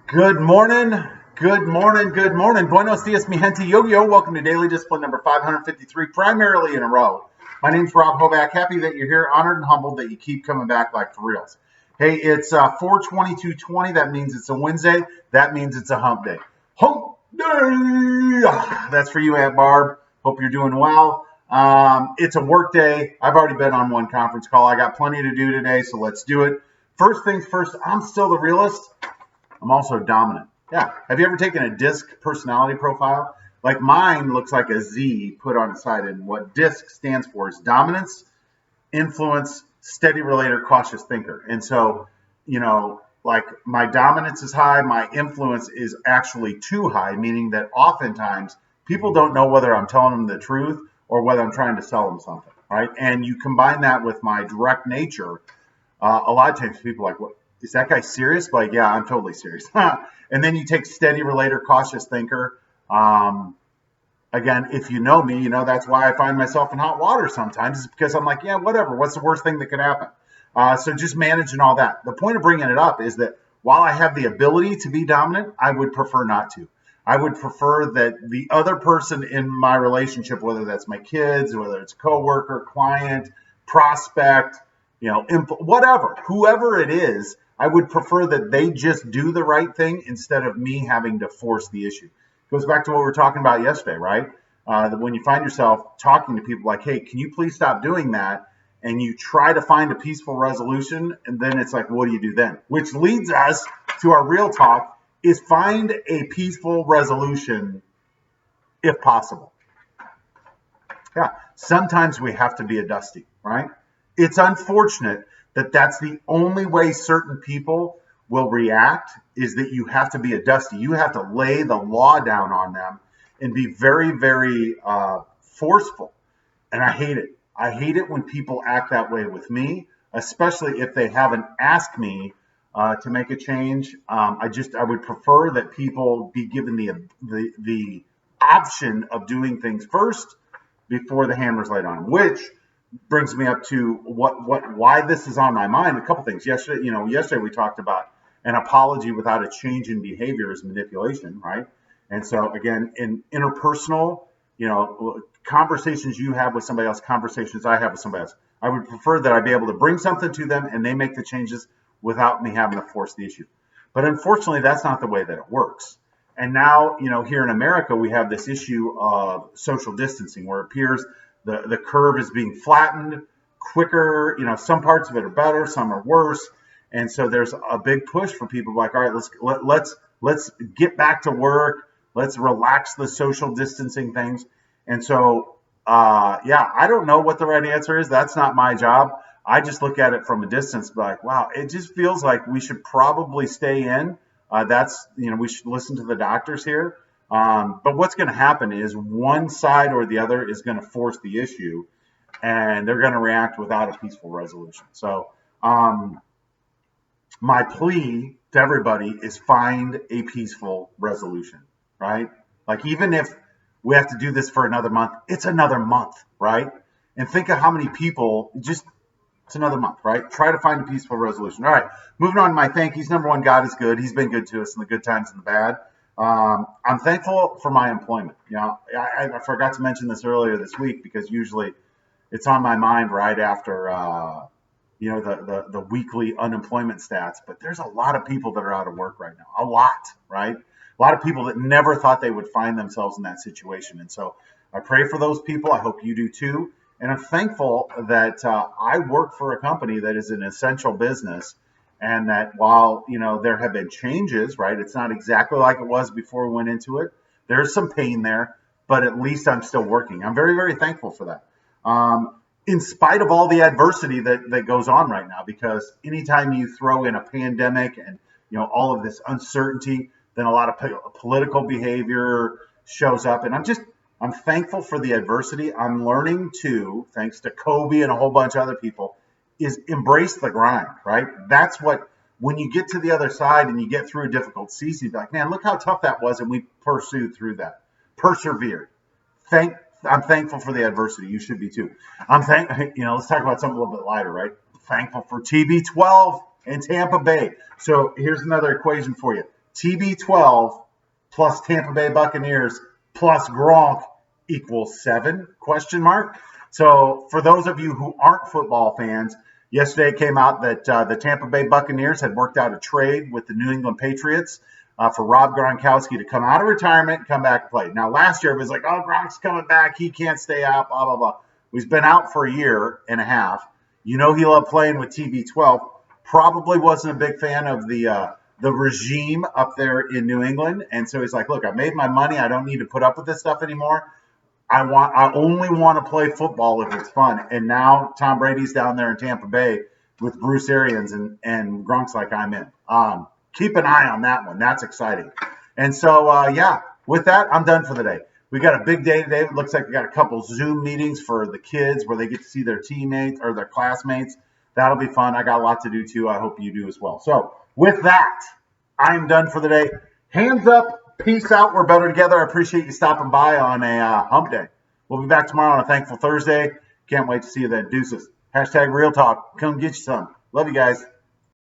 Good morning, good morning, good morning. Buenos dias, mi gente yo-yo. Welcome to Daily Discipline number 553, primarily in a row. My name's Rob Hoback. Happy that you're here, honored and humbled that you keep coming back like for reals. Hey, it's 4/22/20. That means it's a Wednesday. That means it's a hump day. Hump day! That's for you, Aunt Barb. Hope you're doing well. It's a work day. I've already been on one conference call. I got plenty to do today, so let's do it. First things first, I'm still the realist. I'm also dominant. Yeah. Have you ever taken a DISC personality profile? Like mine looks like a Z put on its side. And what DISC stands for is dominance, influence, steady relator, cautious thinker. And so, like my dominance is high, my influence is actually too high, meaning that oftentimes people don't know whether I'm telling them the truth or whether I'm trying to sell them something, right? And you combine that with my direct nature. A lot of times people are like, what? Is that guy serious? Like, yeah, I'm totally serious. And then you take steady relator, cautious thinker. Again, if you know me, you know that's why I find myself in hot water sometimes. It's because I'm like, yeah, whatever. What's the worst thing that could happen? So just managing all that. The point of bringing it up is that while I have the ability to be dominant, I would prefer not to. I would prefer that the other person in my relationship, whether that's my kids, whether it's coworker, client, prospect, whatever, whoever it is, I would prefer that they just do the right thing instead of me having to force the issue. It goes back to what we were talking about yesterday, right? That when you find yourself talking to people like, hey, can you please stop doing that? And you try to find a peaceful resolution, and then it's like, what do you do then? Which leads us to our real talk is find a peaceful resolution if possible. Yeah, sometimes we have to be a Dusty, right? It's unfortunate that that's the only way certain people will react is that you have to be a Dusty. You have to lay the law down on them and be very, very forceful. And I hate it. I hate it when people act that way with me, especially if they haven't asked me to make a change. I would prefer that people be given the option of doing things first before the hammer's laid on them, which brings me up to why this is on my mind. A couple things. Yesterday we talked about an apology without a change in behavior is manipulation, right? And so again, in interpersonal, conversations you have with somebody else, conversations I have with somebody else, I would prefer that I be able to bring something to them and they make the changes without me having to force the issue. But unfortunately, that's not the way that it works. And now, here in America, we have this issue of social distancing where it appears the curve is being flattened quicker. Some parts of it are better, some are worse. And so there's a big push for people like, all right, let's get back to work. Let's relax the social distancing things. And so, I don't know what the right answer is. That's not my job. I just look at it from a distance, like, wow, it just feels like we should probably stay in. We should listen to the doctors here. But what's going to happen is one side or the other is going to force the issue and they're going to react without a peaceful resolution. So my plea to everybody is find a peaceful resolution, right? Like even if we have to do this for another month, it's another month, right? And think of how many people it's another month, right? Try to find a peaceful resolution. All right, moving on to my thank yous. Number one, God is good. He's been good to us in the good times and the bad. I'm thankful for my employment. I forgot to mention this earlier this week because usually it's on my mind right after, the weekly unemployment stats. But there's a lot of people that are out of work right now. A lot, right? A lot of people that never thought they would find themselves in that situation. And so I pray for those people. I hope you do too. And I'm thankful that I work for a company that is an essential business and that while, there have been changes, right? It's not exactly like it was before we went into it. There's some pain there, but at least I'm still working. I'm very, very thankful for that. In spite of all the adversity that goes on right now, because anytime you throw in a pandemic and, all of this uncertainty, then a lot of political behavior shows up. And I'm thankful for the adversity. I'm learning to, thanks to Kobe and a whole bunch of other people, is embrace the grind, right? That's what, when you get to the other side and you get through a difficult season, you're like, man, look how tough that was. And we pursued through that, persevered. I'm thankful for the adversity. You should be too. Let's talk about something a little bit lighter, right? Thankful for TB12 in Tampa Bay. So here's another equation for you. TB12 plus Tampa Bay Buccaneers plus Gronk equals 7? Question mark. So for those of you who aren't football fans, yesterday it came out that the Tampa Bay Buccaneers had worked out a trade with the New England Patriots for Rob Gronkowski to come out of retirement and come back and play. Now, last year it was like, oh, Gronk's coming back. He can't stay out, blah, blah, blah. He's been out for a year and a half. You know he loved playing with TB12. Probably wasn't a big fan of the regime up there in New England. And so he's like, look, I made my money. I don't need to put up with this stuff anymore. I only want to play football if it's fun. And now Tom Brady's down there in Tampa Bay with Bruce Arians, and Gronk's like, I'm in. Keep an eye on that one. That's exciting. And so, yeah, with that, I'm done for the day. We got a big day today. It looks like we got a couple Zoom meetings for the kids where they get to see their teammates or their classmates. That'll be fun. I got a lot to do, too. I hope you do as well. So with that, I'm done for the day. Hands up. Peace out. We're better together. I appreciate you stopping by on a hump day. We'll be back tomorrow on a Thankful Thursday. Can't wait to see you then. Deuces. # Real Talk. Come get you some. Love you guys.